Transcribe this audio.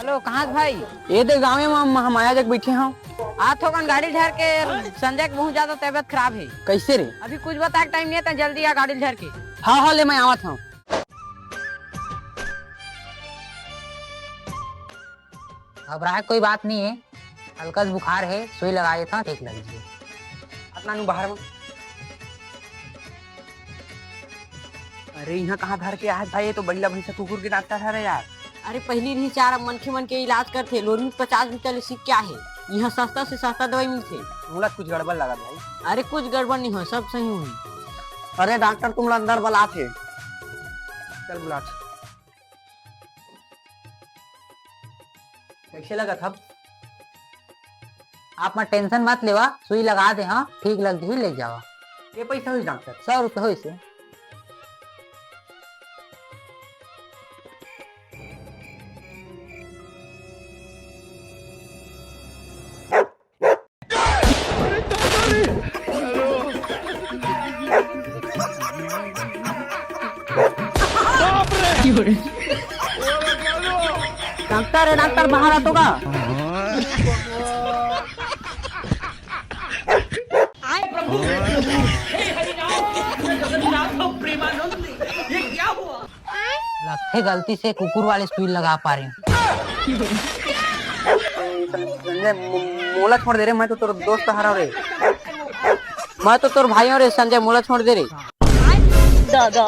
Hello कहाँ से भाई? ये दे गाँव में हम आया जग बैठे हैं। आज थोकन गाड़ी धर के संजय के बहुत ज्यादा तबीयत खराब है। कैसे रे? अभी कुछ बता टाइम नहीं है, जल्दी आ गाड़ी धर के। हाँ हाँ ले मैं आवत हूँ। घबराए कोई बात नहीं है, हल्का सा बुखार है, सुई लगाए था ठीक लग जी। अपना नु बाहर में। अरे यहाँ कहाँ धर के आज भाई, ये तो बल्ला भैंसा कुकुर के डॉक्टर है रे यार। अरे पहली नहीं चार मन के इलाज करते, लोरी में 50 रुपया ले सीख क्या है, यहाँ सस्ता से सस्ता दवाई मिलते। मुला कुछ गड़बड़ लगा भाई। अरे कुछ गड़बड़ नहीं हो, सब सही हुई। अरे डॉक्टर तुम अंदर बुला थे, चल बुला। कैसे लगा था? आप मत टेंशन मत लेवा, सुई लगा दे, हाँ ठीक लग जी ले जावा। ये पैसा हुई डॉक्टर? 100 रुपये हो इसे। डॉक्टर है, डॉक्टर बाहर आ तो का। लगते गलती से कुकुर वाले सुई लगा पा रहे हैं। संजय मोला छोड़ दे रे, मैं तो तेरा दोस्त हरा रे। मैं तो तोर भाइयों रे संजय, मोला छोड़ दे रे। दादा